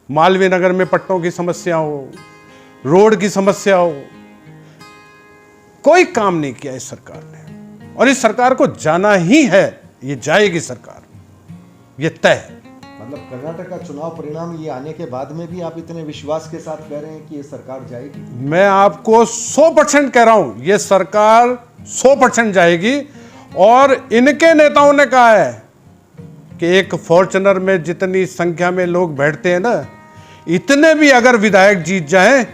मालवीय नगर में पट्टों की समस्या हो, रोड की समस्या हो, कोई काम नहीं किया इस सरकार ने। और इस सरकार को जाना ही है, ये जाएगी सरकार, ये तय है। मतलब कर्नाटक का चुनाव परिणाम ये आने के बाद में भी आप इतने विश्वास के साथ कह रहे हैं कि ये सरकार जाएगी? मैं आपको 100% कह रहा हूं, ये सरकार 100% जाएगी। और इनके नेताओं ने कहा है कि एक फॉर्च्यूनर में जितनी संख्या में लोग बैठते हैं ना, इतने भी अगर विधायक जीत जाएं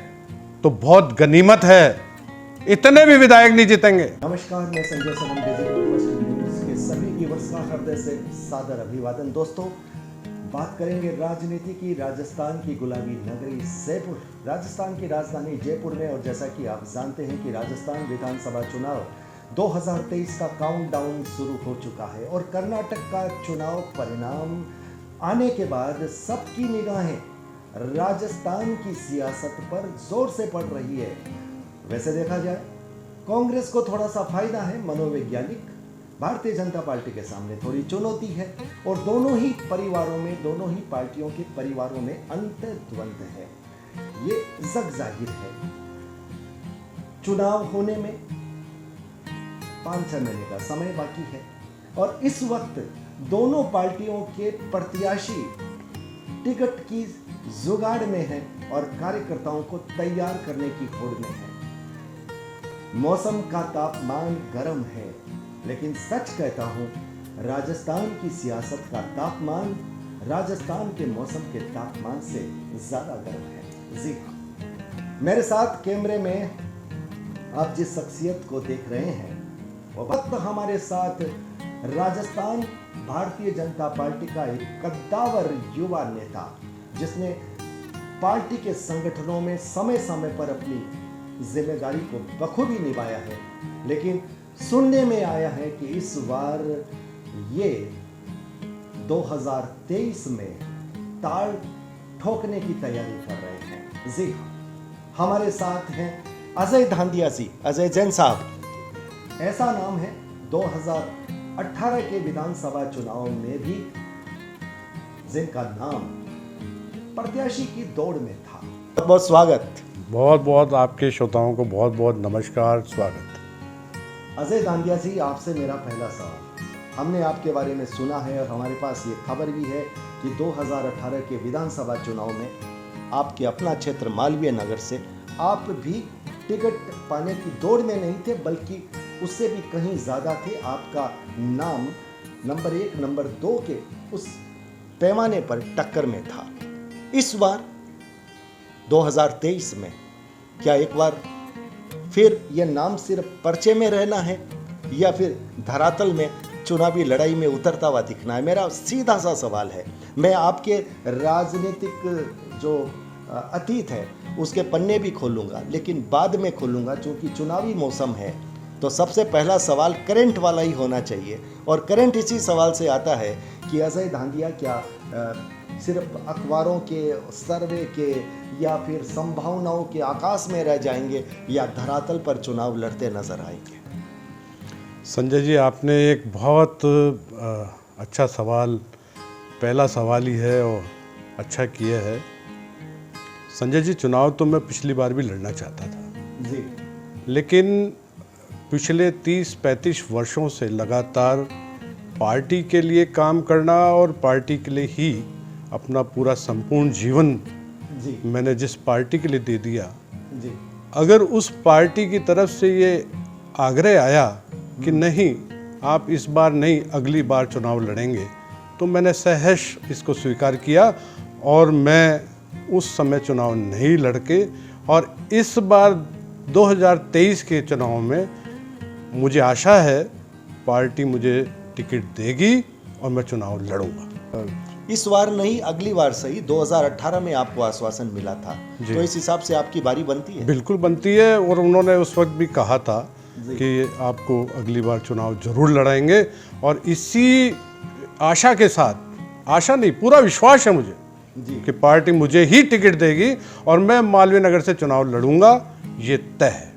तो बहुत गनीमत है। इतने भी विधायक नहीं जीतेंगे। नमस्कार, मैं संजय सनम, डिजिटल फर्स्ट न्यूज के सभी व्यूअर्स का हृदय से सादर अभिवादन। दोस्तों, बात करेंगे राजनीति की। राजस्थान की गुलाबी नगरी जयपुर, राजस्थान की राजधानी जयपुर में, और जैसा कि आप जानते हैं कि राजस्थान विधानसभा चुनाव 2023 का काउंटडाउन शुरू हो चुका है और कर्नाटक का चुनाव परिणाम आने के बाद सबकी निगाहें राजस्थान की सियासत पर जोर से पड़ रही है। वैसे देखा जाए, कांग्रेस को थोड़ा सा फायदा है मनोवैज्ञानिक, भारतीय जनता पार्टी के सामने थोड़ी चुनौती है, और दोनों ही परिवारों में, दोनों ही पार्टियों के परिवारों में अंतर्द्वंद है। ये जग जाहिर है। चुनाव होने में 5-6 महीने का समय बाकी है और इस वक्त दोनों पार्टियों के प्रत्याशी टिकट की जुगाड़ में है और कार्यकर्ताओं को तैयार करने की होड़ में है। मौसम का तापमान गर्म है, लेकिन सच कहता हूं, राजस्थान की सियासत का तापमान राजस्थान के मौसम के तापमान से ज्यादा गर्म है। जी हाँ, मेरे साथ कैमरे में आप जिस शख्सियत को देख रहे हैं, वो वक्त हमारे साथ राजस्थान भारतीय जनता पार्टी का एक कद्दावर युवा नेता, जिसने पार्टी के संगठनों में समय समय पर अपनी जिम्मेदारी को बखूबी निभाया है। लेकिन सुनने में आया है कि इस बार ये 2023 में ताल ठोकने की तैयारी कर रहे हैं। जी हाँ, हमारे साथ हैं अजय धांधिया जी, अजय जैन साहब। ऐसा नाम है, 2018 के विधानसभा चुनाव में भी जिनका नाम प्रत्याशी की दौड़ में था। बहुत बहुत स्वागत। बहुत बहुत आपके श्रोताओं को बहुत बहुत नमस्कार, स्वागत। अजय धांधिया जी, आपसे मेरा पहला सवाल। हमने आपके बारे में सुना है और हमारे पास ये खबर भी है कि 2018 के विधानसभा चुनाव में आपके अपना क्षेत्र मालवीय नगर से आप भी टिकट पाने की दौड़ में नहीं थे, बल्कि उससे भी कहीं ज़्यादा थे। आपका नाम नंबर 1, नंबर 2 के उस पैमाने पर टक्कर में था। इस बार 2023 में क्या एक बार फिर यह नाम सिर्फ पर्चे में रहना है या फिर धरातल में चुनावी लड़ाई में उतरता हुआ दिखना है? मेरा सीधा सा सवाल है। मैं आपके राजनीतिक जो अतीत है उसके पन्ने भी खोलूंगा, लेकिन बाद में खोलूंगा, क्योंकि चुनावी मौसम है। तो सबसे पहला सवाल करंट वाला ही होना चाहिए, और करंट इसी सवाल से आता है कि अजय धांधिया क्या सिर्फ अखबारों के, सर्वे के या फिर संभावनाओं के आकाश में रह जाएंगे या धरातल पर चुनाव लड़ते नजर आएंगे? संजय जी, आपने एक बहुत अच्छा सवाल, पहला सवाल ही है और अच्छा किया है। संजय जी, चुनाव तो मैं पिछली बार भी लड़ना चाहता था जी, लेकिन पिछले 30-35 वर्षों से लगातार पार्टी के लिए काम करना और पार्टी के लिए ही अपना पूरा संपूर्ण जीवन जी, मैंने जिस पार्टी के लिए दे दिया, जी, अगर उस पार्टी की तरफ से ये आग्रह आया कि नहीं, आप इस बार नहीं अगली बार चुनाव लड़ेंगे, तो मैंने सहर्ष इसको स्वीकार किया और मैं उस समय चुनाव नहीं लड़के, और इस बार 2023 के चुनाव में मुझे आशा है पार्टी मुझे टिकट देगी और मैं चुनाव लड़ूंगा। इस बार नहीं, अगली बार सही। 2018 में आपको आश्वासन मिला था, तो इस हिसाब से आपकी बारी बनती है? बिल्कुल बनती है, और उन्होंने उस वक्त भी कहा था कि आपको अगली बार चुनाव जरूर लड़ाएंगे, और इसी आशा के साथ, आशा नहीं, पूरा विश्वास है मुझे कि पार्टी मुझे ही टिकट देगी और मैं मालवीय नगर से चुनाव लड़ूंगा, ये तय है।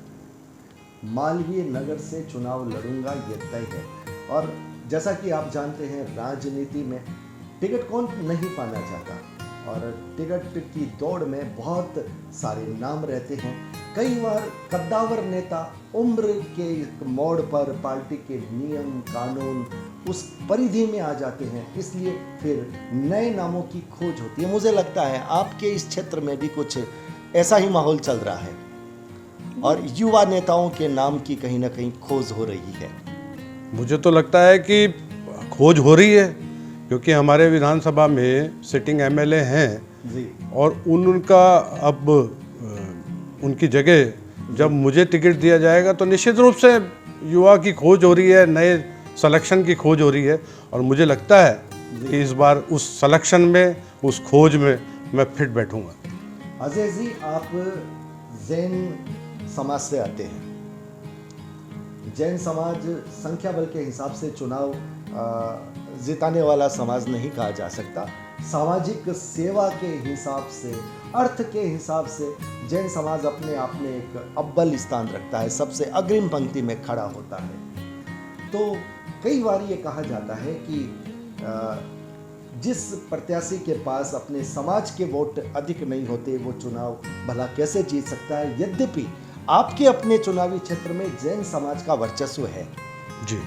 मालवीय नगर से चुनाव लड़ूंगा, ये तय है। और जैसा कि आप जानते हैं, राजनीति में टिकट कौन नहीं पाना चाहता, और टिकट की दौड़ में बहुत सारे नाम रहते हैं। कई बार कद्दावर नेता उम्र के मोड़ पर पार्टी के नियम कानून उस परिधि में आ जाते हैं, इसलिए फिर नए नामों की खोज होती है। मुझे लगता है आपके इस क्षेत्र में भी कुछ ऐसा ही माहौल चल रहा है और युवा नेताओं के नाम की कहीं ना कहीं खोज हो रही है। मुझे तो लगता है कि खोज हो रही है, क्योंकि हमारे विधानसभा में सिटिंग एमएलए हैं जी और उनका अब उनकी जगह जब मुझे टिकट दिया जाएगा तो निश्चित रूप से युवा की खोज हो रही है, नए सिलेक्शन की खोज हो रही है। और मुझे लगता है कि इस बार उस सिलेक्शन में, उस खोज में मैं फिट बैठूंगा। अजय जी, आप जैन समाज से आते हैं। जैन समाज संख्या बल के हिसाब से चुनाव जिताने वाला समाज नहीं कहा जा सकता। सामाजिक सेवा के हिसाब से, अर्थ के हिसाब से जैन समाज अपने आप में एक अव्वल स्थान रखता है, सबसे अग्रिम पंक्ति में खड़ा होता है। तो कई बार ये कहा जाता है कि जिस प्रत्याशी के पास अपने समाज के वोट अधिक नहीं होते वो चुनाव भला कैसे जीत सकता है। यद्यपि आपके अपने चुनावी क्षेत्र में जैन समाज का वर्चस्व है। जी,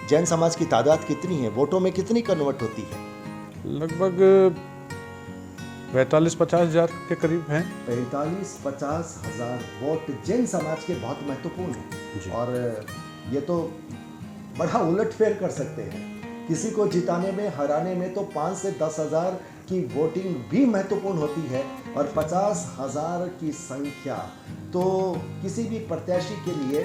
जैन समाज की तादाद कितनी है, वोटों में कितनी कन्वर्ट होती है? लगभग 45-50 हज़ार के करीब हैं। 45-50 हज़ार वोट जैन समाज के बहुत महत्वपूर्ण हैं और ये तो बड़ा उलटफेर कर सकते हैं। किसी को जिताने में, हराने में तो 5 से 10 हज़ार की वोटिंग भी महत्वपूर्ण होती है और 50 हज़ार की संख्या तो किसी भी प्रत्याशी के लिए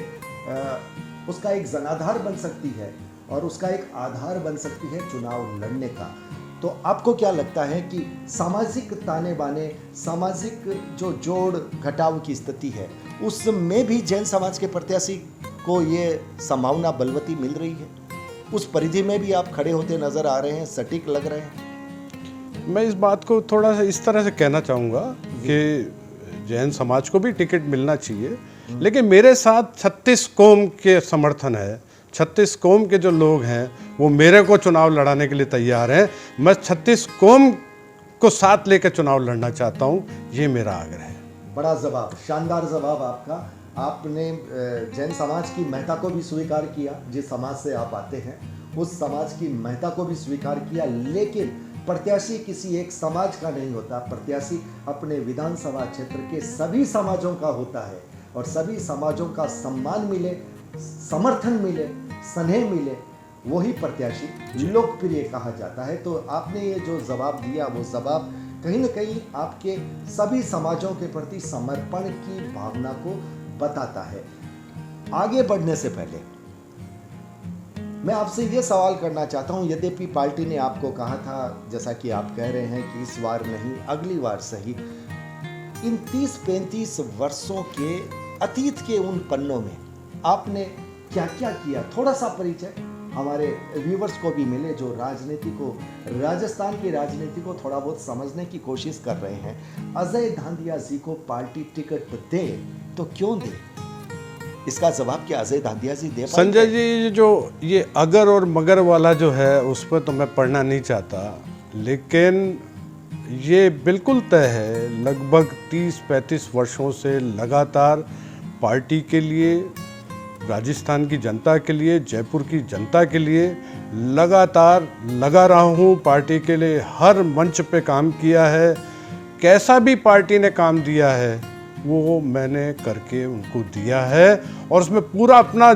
उसका एक जनाधार बन सकती है और उसका एक आधार बन सकती है चुनाव लड़ने का। तो आपको क्या लगता है कि सामाजिक ताने बाने, सामाजिक जो जोड़ घटाव की स्थिति है, उसमें भी जैन समाज के प्रत्याशी को ये संभावना बलवती मिल रही है? उस परिधि में भी आप खड़े होते नजर आ रहे हैं, सटीक लग रहे हैं? मैं इस बात को थोड़ा सा इस तरह से कहना चाहूँगा कि जैन समाज को भी टिकट मिलना चाहिए, लेकिन मेरे साथ 36 कौम के समर्थन है। 36 कौम के जो लोग हैं वो मेरे को चुनाव लड़ाने के लिए तैयार हैं। मैं 36 कौम को साथ लेकर चुनाव लड़ना चाहता हूँ, ये मेरा आग्रह है। बड़ा जवाब, शानदार जवाब आपका। आपने जैन समाज की महत्ता को भी स्वीकार किया, जिस समाज से आप आते हैं उस समाज की महत्ता को भी स्वीकार किया। लेकिन प्रत्याशी किसी एक समाज का नहीं होता, प्रत्याशी अपने विधानसभा क्षेत्र के सभी समाजों का होता है और सभी समाजों का सम्मान मिले, समर्थन मिले, स्नेह मिले, वही प्रत्याशी लोकप्रिय कहा जाता है। तो आपने ये जो जवाब दिया वो जवाब कहीं ना कहीं आपके सभी समाजों के प्रति समर्पण की भावना को बताता है। आगे बढ़ने से पहले मैं आपसे ये सवाल करना चाहता हूँ, यद्यपि पार्टी ने आपको कहा था, जैसा कि आप कह रहे हैं कि इस बार नहीं अगली बार सही, इन 30-35 वर्षों के अतीत के उन पन्नों में आपने क्या क्या किया, थोड़ा सा परिचय हमारे व्यूवर्स को भी मिले जो राजनीति को, राजस्थान की राजनीति को थोड़ा बहुत समझने की कोशिश कर रहे हैं। अजय धांधिया जी को पार्टी टिकट दे तो क्यों दे? इसका जवाब क्या अजय धांधिया जी दे? संजय जी, जो ये अगर और मगर वाला जो है उस पर तो मैं पढ़ना नहीं चाहता, लेकिन ये बिल्कुल तय है, लगभग 30-35 वर्षों से लगातार पार्टी के लिए, राजस्थान की जनता के लिए, जयपुर की जनता के लिए लगातार लगा रहा हूँ। पार्टी के लिए हर मंच पे काम किया है। कैसा भी पार्टी ने काम दिया है वो मैंने करके उनको दिया है और उसमें पूरा अपना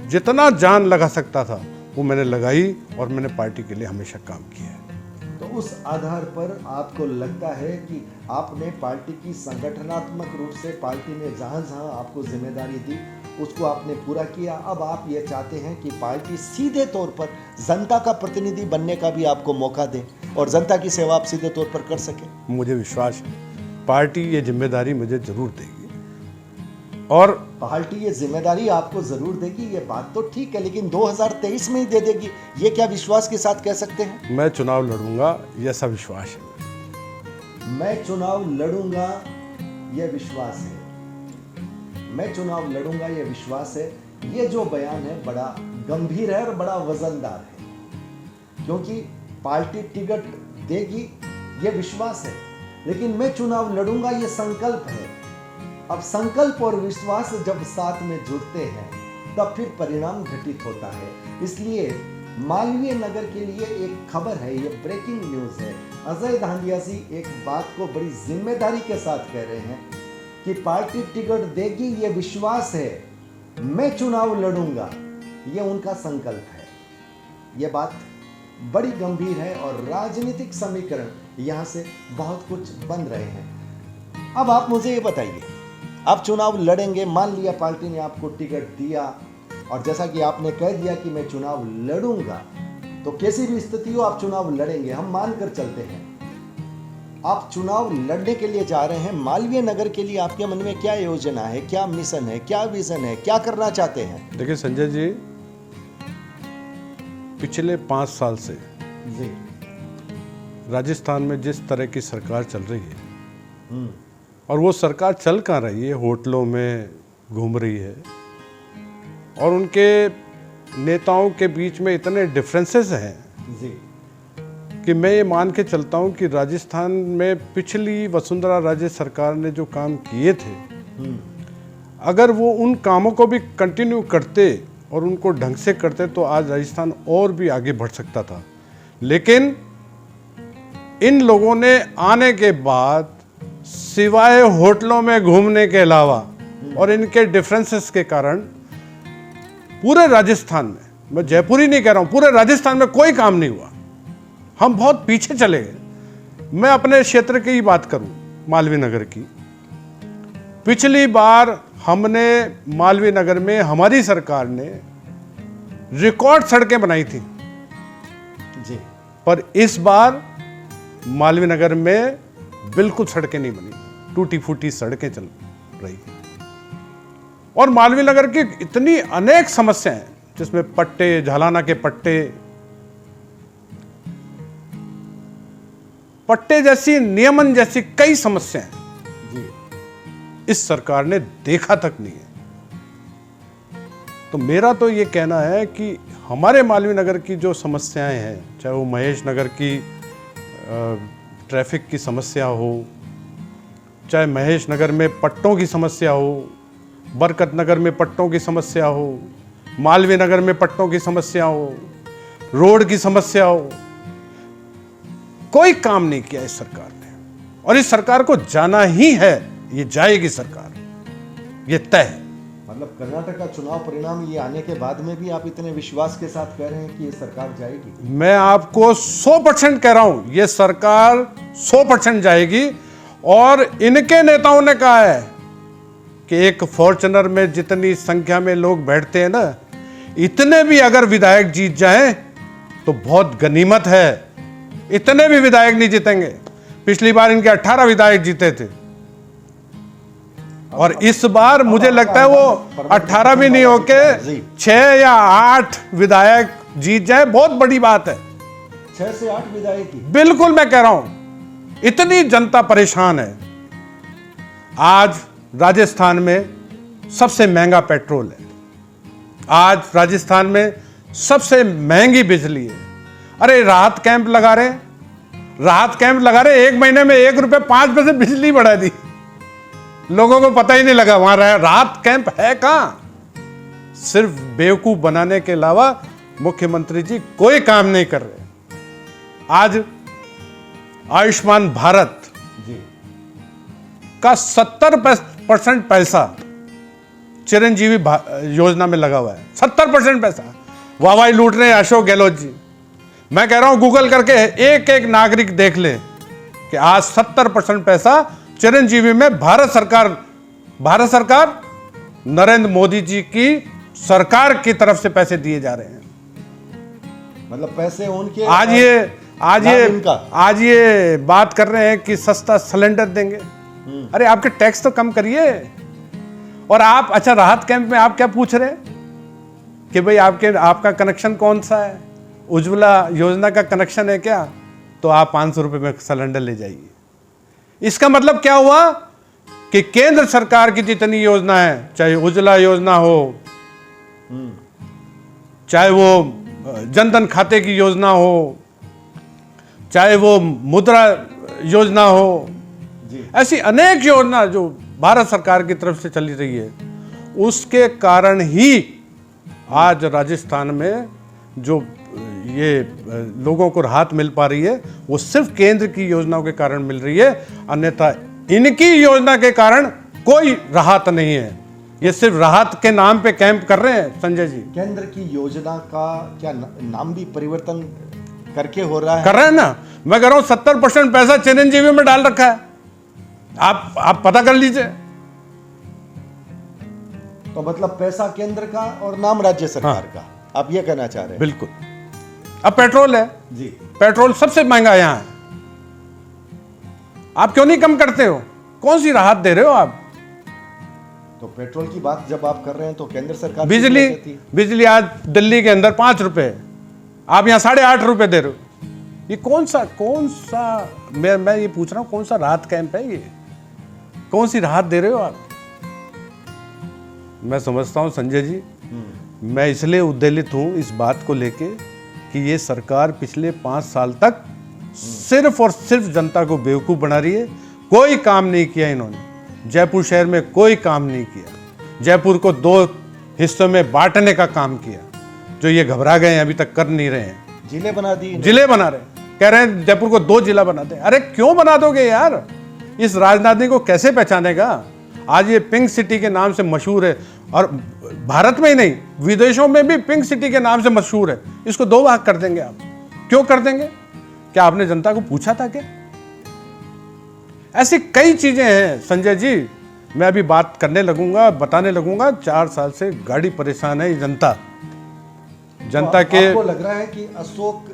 जितना जान लगा सकता था वो मैंने लगाई और मैंने पार्टी के लिए हमेशा काम किया है। तो उस आधार पर आपको लगता है कि आपने पार्टी की संगठनात्मक रूप से पार्टी ने जहां जहां आपको जिम्मेदारी दी उसको आपने पूरा किया। अब आप ये चाहते हैं कि पार्टी सीधे तौर पर जनता का प्रतिनिधि बनने का भी आपको मौका दे और जनता की सेवा आप सीधे तौर पर कर सके। मुझे विश्वास है पार्टी ये जिम्मेदारी मुझे जरूर देगी और पार्टी ये जिम्मेदारी आपको जरूर देगी, ये बात तो ठीक है, लेकिन 2023 में ही दे देगी, ये क्या विश्वास के साथ कह सकते हैं? मैं चुनाव लड़ूंगा, ये ऐसा विश्वास है। मैं चुनाव लड़ूंगा, ये विश्वास है। मैं चुनाव लड़ूंगा, ये विश्वास है। ये जो बयान है बड़ा गंभीर है और बड़ा वजनदार है, क्योंकि पार्टी टिकट देगी ये विश्वास है, लेकिन मैं चुनाव लड़ूंगा ये संकल्प है। अब संकल्प और विश्वास जब साथ में जुड़ते हैं तब फिर परिणाम घटित होता है। इसलिए मालवीय नगर के लिए एक खबर है, ये ब्रेकिंग न्यूज है। अजय धांधिया जी एक बात को बड़ी जिम्मेदारी के साथ कह रहे हैं कि पार्टी टिकट देगी, ये विश्वास है, मैं चुनाव लड़ूंगा, ये उनका संकल्प है। ये बात बड़ी गंभीर है और राजनीतिक समीकरण यहां से बहुत कुछ बन रहे हैं। अब आप मुझे ये बताइए, आप चुनाव लड़ेंगे, मान लिया पार्टी ने आपको टिकट दिया और जैसा कि आपने कह दिया कि मैं चुनाव लड़ूंगा, तो कैसी भी स्थिति हो आप चुनाव लड़ेंगे, हम मानकर चलते हैं। आप चुनाव लड़ने के लिए जा रहे हैं, मालवीय नगर के लिए आपके मन में क्या योजना है, क्या मिशन है, क्या विजन है, क्या करना चाहते हैं? देखिए संजय जी, पिछले 5 साल से जी राजस्थान में जिस तरह की सरकार चल रही है, और वो सरकार चल कहाँ रही है, होटलों में घूम रही है और उनके नेताओं के बीच में इतने डिफरेंसेस हैं जी कि मैं ये मान के चलता हूँ कि राजस्थान में पिछली वसुंधरा राजे सरकार ने जो काम किए थे, अगर वो उन कामों को भी कंटिन्यू करते और उनको ढंग से करते तो आज राजस्थान और भी आगे बढ़ सकता था। लेकिन इन लोगों ने आने के बाद सिवाय होटलों में घूमने के अलावा और इनके डिफरेंसेस के कारण पूरे राजस्थान में, मैं जयपुर ही नहीं कह रहा हूँ, पूरे राजस्थान में कोई काम नहीं हुआ। हम बहुत पीछे चले गए। मैं अपने क्षेत्र की ही बात करूं, मालवीय नगर की। पिछली बार हमने मालवीय नगर में, हमारी सरकार ने रिकॉर्ड सड़कें बनाई थी जी, पर इस बार मालवीय नगर में बिल्कुल सड़कें नहीं बनी, टूटी फूटी सड़कें चल रही हैं। और मालवीय नगर की इतनी अनेक समस्याएं हैं, जिसमें पट्टे, झालाना के पट्टे जैसी, नियमन जैसी कई समस्याएं जी इस सरकार ने देखा तक नहीं है। तो मेरा तो ये कहना है कि हमारे मालवीय नगर की जो समस्याएं हैं, चाहे वो महेश नगर की ट्रैफिक की समस्या हो, चाहे महेश नगर में पट्टों की समस्या हो, बरकत नगर में पट्टों की समस्या हो, मालवीय नगर में पट्टों की समस्या हो, रोड की समस्या हो, कोई काम नहीं किया इस सरकार ने। और इस सरकार को जाना ही है, ये जाएगी सरकार, ये तय है। मतलब कर्नाटक का चुनाव परिणाम ये आने के बाद में भी आप इतने विश्वास के साथ कह रहे हैं कि ये सरकार जाएगी? मैं आपको 100% कह रहा हूं, ये सरकार 100% जाएगी। और इनके नेताओं ने कहा है कि एक फॉर्च्यूनर में जितनी संख्या में लोग बैठते हैं ना, इतने भी अगर विधायक जीत जाएं तो बहुत गनीमत है। इतने भी विधायक नहीं जीतेंगे। पिछली बार इनके 18 विधायक जीते थे और इस बार मुझे लगता है वो 18 भी नहीं होके 6 या 8 विधायक जीत जाए, बहुत बड़ी बात है। 6 से 8 विधायक ही? बिल्कुल, मैं कह रहा हूं, इतनी जनता परेशान है। आज राजस्थान में सबसे महंगा पेट्रोल है, आज राजस्थान में सबसे महंगी बिजली है। अरे राहत कैंप लगा रहे, एक महीने में 1 रुपए 5 पैसे बिजली बढ़ा दी, लोगों को पता ही नहीं लगा वहां राहत कैंप है कहां। सिर्फ बेवकूफ बनाने के अलावा मुख्यमंत्री जी कोई काम नहीं कर रहे। आज आयुष्मान भारत जी का 70% पैसा चिरंजीवी योजना में लगा हुआ है। 70% पैसा वाहवाही लूट रहे हैं अशोक गहलोत जी। मैं कह रहा हूं गूगल करके एक एक नागरिक देख ले कि आज 70% पैसा चिरंजीवी में भारत सरकार नरेंद्र मोदी जी की सरकार की तरफ से पैसे दिए जा रहे हैं। मतलब पैसे उनके, आज ये बात कर रहे हैं कि सस्ता सिलेंडर देंगे। अरे आपके टैक्स तो कम करिए। और आप, अच्छा राहत कैंप में आप क्या पूछ रहे हैं कि भाई आपका कनेक्शन कौन सा है, उज्ज्वला योजना का कनेक्शन है क्या, तो आप 500 रुपए में सिलेंडर ले जाइए। इसका मतलब क्या हुआ कि केंद्र सरकार की जितनी योजना है, चाहे उज्ज्वला योजना हो, चाहे वो जनधन खाते की योजना हो, चाहे वो मुद्रा योजना हो, जी ऐसी अनेक योजना जो भारत सरकार की तरफ से चली रही है, उसके कारण ही आज राजस्थान में जो ये लोगों को राहत मिल पा रही है, वो सिर्फ केंद्र की योजनाओं के कारण मिल रही है। अन्यथा इनकी योजना के कारण कोई राहत नहीं है। ये सिर्फ राहत के नाम पे कैंप कर रहे हैं संजय जी। केंद्र की योजना का क्या नाम भी परिवर्तन करके हो रहा है? कर रहे हैं ना। मैं कह रहा हूं 70% पैसा चिरंजीवी में डाल रखा है। आप पता कर लीजिए। तो मतलब पैसा केंद्र का और नाम राज्य सरकार का, आप ये कहना चाह रहे हैं? बिल्कुल। अब पेट्रोल है जी, पेट्रोल सबसे महंगा यहां है। आप क्यों नहीं कम करते हो? कौन सी राहत दे रहे हो आप? तो पेट्रोल की बात जब आप कर रहे हैं तो केंद्र सरकार बिजली आज दिल्ली के अंदर 5 रुपए, आप यहां 8.5 रुपए दे रहे हो। ये कौन सा मैं ये पूछ रहा हूं, कौन सा राहत कैंप है ये? कौन सी राहत दे रहे हो आप? मैं समझता हूं संजय जी, मैं इसलिए उद्वेलित हूं इस बात को लेके कि ये सरकार पिछले 5 साल तक सिर्फ और सिर्फ जनता को बेवकूफ बना रही है। कोई काम नहीं किया इन्होंने। जयपुर शहर में कोई काम नहीं किया। जयपुर को 2 हिस्सों में बांटने का काम किया, जो ये घबरा गए हैं, अभी तक कर नहीं रहे हैं। जिले बना दिए, जिले बना रहे, कह रहे हैं जयपुर को 2 जिला बनाते हैं। अरे क्यों बना दोगे यार? इस राजधानी को कैसे पहचानेगा? आज ये पिंक सिटी के नाम से मशहूर है, और भारत में ही नहीं, विदेशों में भी पिंक सिटी के नाम से मशहूर है। इसको 2 भाग कर देंगे आप। क्यों कर देंगे? क्या आपने जनता को पूछा था क्या? ऐसी कई चीजें हैं संजय जी। मैं अभी बात करने लगूंगा, बताने लगूंगा। 4 साल से गाड़ी परेशान है ये जनता तो के। आपको लग रहा है कि अशोक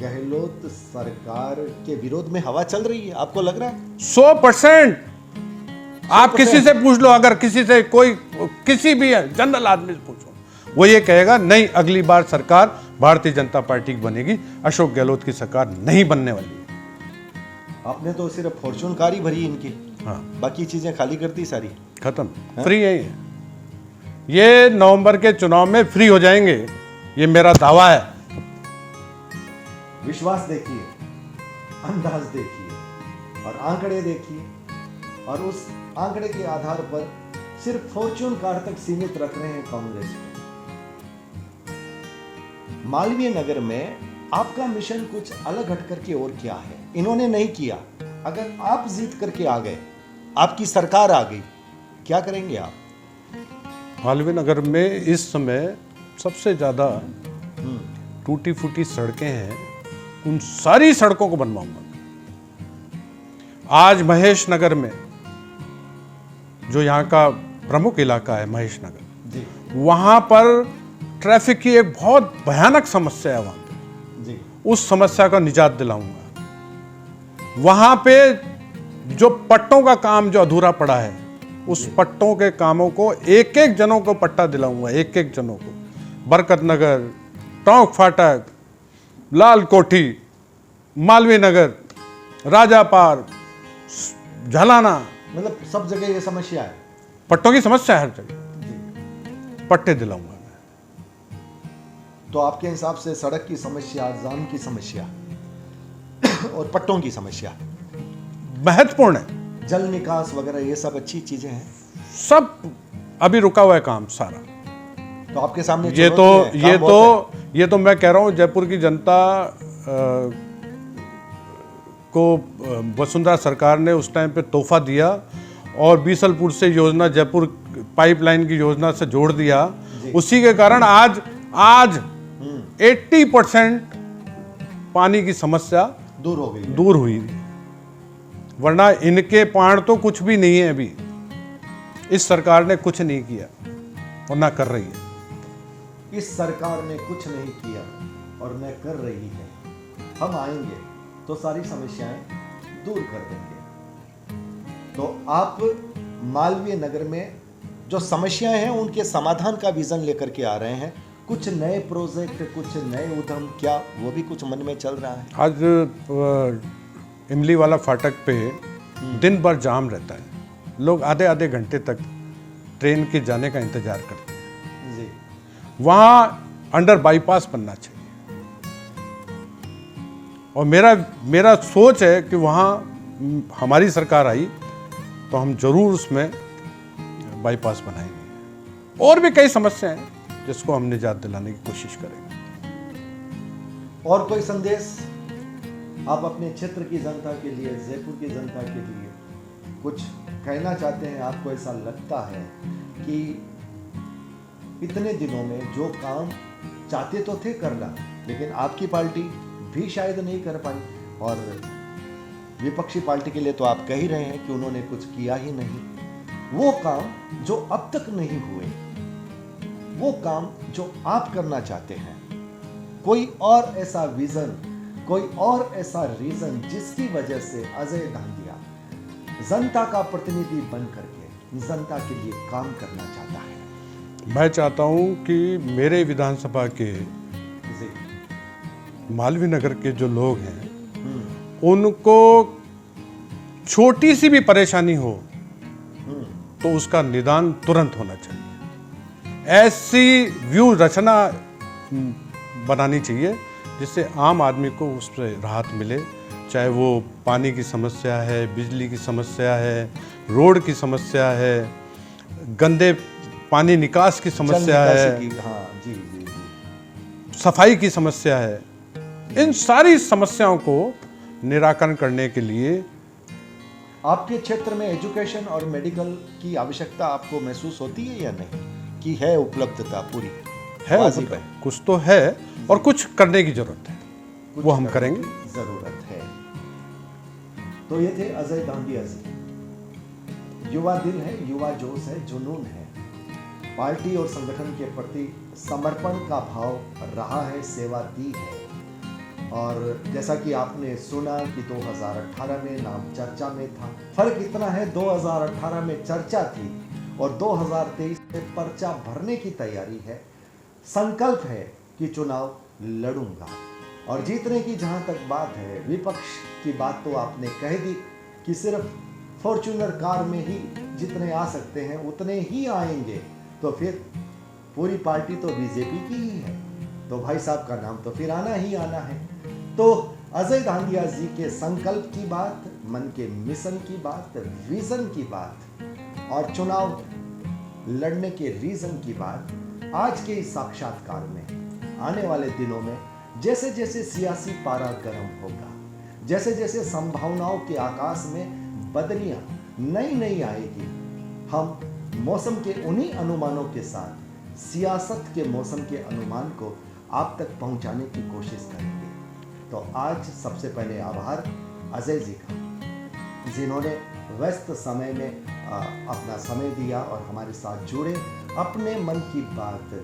गहलोत सरकार के विरोध में हवा चल रही है? आपको लग रहा है? 100%। आप किसी से पूछ लो, अगर किसी से कोई किसी भी जनरल आदमी से पूछो, वो ये कहेगा नहीं, अगली बार सरकार भारतीय जनता पार्टी की बनेगी, अशोक गहलोत की सरकार नहीं बनने वाली है। आपने तो सिर्फ फॉर्चून कार ही भरी इनकी, हाँ, बाकी चीजें खाली कर दी सारी। खत्म, फ्री है ये नवंबर के चुनाव में फ्री हो जाएंगे, ये मेरा दावा है। विश्वास देखिए, अंदाज देखिए और आंकड़े देखिए, और उस आंकड़े के आधार पर सिर्फ फॉर्चून कार तक सीमित रख रहे हैं कांग्रेस को। मालवीय नगर में आपका मिशन कुछ अलग हट करके और क्या है? इन्होंने नहीं किया। अगर आप जीत करके आ गए, आपकी सरकार आ गई, क्या करेंगे आप? मालवीय नगर में इस समय सबसे ज्यादा टूटी फूटी सड़कें हैं, उन सारी सड़कों को बनवाऊंगा। आज महेश नगर में, जो यहाँ का प्रमुख इलाका है महेश नगर जी, वहाँ पर ट्रैफिक की एक बहुत भयानक समस्या है। वहाँ पे जी, उस समस्या का निजात दिलाऊंगा। वहाँ पे जो पट्टों का काम जो अधूरा पड़ा है, उस पट्टों के कामों को एक एक जनों को पट्टा दिलाऊंगा, एक एक जनों को। बरकत नगर, टोंक फाटक, लाल कोठी, मालवीय नगर, राजापार, झलाना, मतलब सब जगह ये समस्या है। पट्टों की समस्या है हर जगह। जी, पट्टे दिलाऊंगा मैं। तो आपके हिसाब से सड़क की समस्या, जाम की समस्या और पट्टों की समस्या महत्वपूर्ण है। जल निकास वगैरह ये सब अच्छी चीजें हैं। सब अभी रुका हुआ है काम सारा। तो आपके सामने ये तो मैं कह रहा हूँ, जयपुर की जनता को वसुंधरा सरकार ने उस टाइम पे तोहफा दिया, और बीसलपुर से योजना, जयपुर पाइपलाइन की योजना से जोड़ दिया। उसी के कारण आज 80% पानी की समस्या दूर हुई। वरना इनके पाण तो कुछ भी नहीं है अभी। इस सरकार ने कुछ नहीं किया और ना कर रही है। इस सरकार ने कुछ नहीं किया और न कर रही है। हम आएंगे तो सारी समस्याएं दूर कर देंगे। तो आप मालवीय नगर में जो समस्याएं हैं उनके समाधान का विजन लेकर के आ रहे हैं। कुछ नए प्रोजेक्ट, कुछ नए उद्यम, क्या वो भी कुछ मन में चल रहा है? आज इमली वाला फाटक पे दिन भर जाम रहता है। लोग आधे आधे घंटे तक ट्रेन के जाने का इंतजार करते हैं जी। वहाँ अंडर बाईपास बनना चाहिए, और मेरा सोच है कि वहाँ हमारी सरकार आई तो हम जरूर उसमें बाईपास बनाएंगे। और भी कई समस्याएं हैं जिसको हम निजात दिलाने की कोशिश करेंगे। और कोई संदेश आप अपने क्षेत्र की जनता के लिए, जयपुर की जनता के लिए कुछ कहना चाहते हैं? आपको ऐसा लगता है कि इतने दिनों में जो काम चाहते तो थे करना, लेकिन आपकी पार्टी भी शायद नहीं कर पाई, और विपक्षी पार्टी के लिए तो आप कह ही रहे हैं कि उन्होंने कुछ किया ही नहीं। वो काम जो अब तक नहीं हुए, वो काम जो आप करना चाहते हैं, कोई और ऐसा विजन, कोई और ऐसा रीजन जिसकी वजह से अजय धांधिया जनता का प्रतिनिधि बन करके जनता के लिए काम करना चाहता है? मैं चाहता हूं कि मेरे विधानसभा के जी। मालवीय नगर के जो लोग हैं उनको छोटी सी भी परेशानी हो तो उसका निदान तुरंत होना चाहिए। ऐसी व्यू रचना बनानी चाहिए जिससे आम आदमी को उससे राहत मिले, चाहे वो पानी की समस्या है, बिजली की समस्या है, रोड की समस्या है, गंदे पानी निकास की समस्या है, हाँ, जी जी जी, सफाई की समस्या है। इन सारी समस्याओं को निराकरण करने के लिए आपके क्षेत्र में एजुकेशन और मेडिकल की आवश्यकता आपको महसूस होती है या नहीं, कि है उपलब्धता पूरी? है, वाजिब है। कुछ तो है और कुछ करने की जरूरत है, वो हम करेंगे। जरूरत है। तो ये थे अजय धांधिया जी। युवा दिल है, युवा जोश है, जुनून है, पार्टी और संगठन के प्रति समर्पण का भाव रहा है, सेवा दी है। और जैसा कि आपने सुना कि 2018 में नाम चर्चा में था। फर्क इतना है, 2018 में चर्चा थी और 2023 में पर्चा भरने की तैयारी है। संकल्प है कि चुनाव लड़ूंगा, और जीतने की जहां तक बात है, विपक्ष की बात तो आपने कह दी कि सिर्फ फॉर्च्यूनर कार में ही जितने आ सकते हैं उतने ही आएंगे, तो फिर पूरी पार्टी तो बीजेपी की ही है, तो भाई साहब का नाम तो फिर आना ही आना है। तो अजय धांधिया जी के संकल्प की बात, मन के मिशन की बात, विजन की बात और चुनाव लड़ने के रीजन की बात आज के इस साक्षात्कार में आने वाले दिनों में जैसे जैसे सियासी पारा गर्म होगा, जैसे जैसे संभावनाओं के आकाश में बदलियां नई नई आएगी, हम मौसम के उन्हीं अनुमानों के साथ सियासत के मौसम के अनुमान को आप तक पहुंचाने की कोशिश करेंगे। तो आज सबसे पहले आभार अजय जी का, जिन्होंने व्यस्त समय में अपना समय दिया और हमारे साथ जुड़े, अपने मन की बात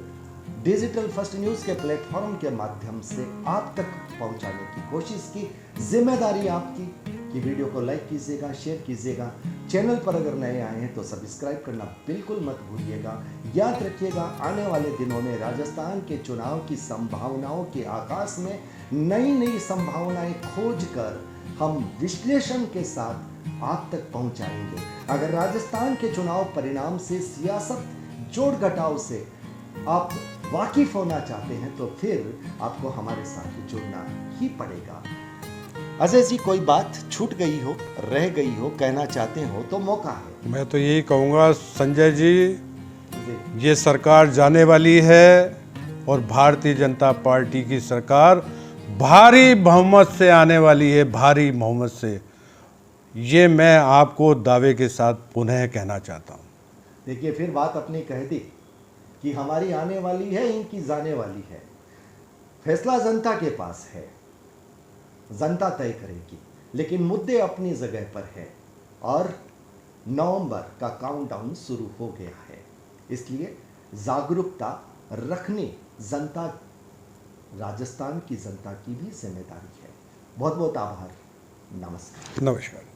डिजिटल फर्स्ट न्यूज़ के प्लेटफॉर्म के माध्यम से आप तक पहुंचाने की कोशिश की। जिम्मेदारी आपकी कि वीडियो को लाइक कीजिएगा, शेयर कीजिएगा। चैनल पर अगर नए आए हैं तो सब्सक्राइब करना बिल्कुल मत भूलिएगा। याद रखिएगा, आने वाले दिनों में राजस्थान के चुनाव की संभावनाओं के आकाश में नई नई संभावनाएं खोज कर हम विश्लेषण के साथ आप तक पहुंचाएंगे। अगर राजस्थान के चुनाव परिणाम से, सियासत जोड़ घटाव से आप वाकिफ होना चाहते हैं तो फिर आपको हमारे साथ जुड़ना ही पड़ेगा। अजय जी, कोई बात छूट गई हो, रह गई हो, कहना चाहते हो तो मौका है। मैं तो यही कहूँगा संजय जी, ये सरकार जाने वाली है और भारतीय जनता पार्टी की सरकार भारी बहुमत से आने वाली है, भारी बहुमत से। ये मैं आपको दावे के साथ पुनः कहना चाहता हूँ। देखिए, फिर बात अपनी कह दी कि हमारी आने वाली है, इनकी जाने वाली है। फैसला जनता के पास है, जनता तय करेगी, लेकिन मुद्दे अपनी जगह पर है और नवंबर का काउंटडाउन शुरू हो गया है। इसलिए जागरूकता रखनी जनता, राजस्थान की जनता की भी जिम्मेदारी है। बहुत बहुत आभार। नमस्कार। नमस्कार।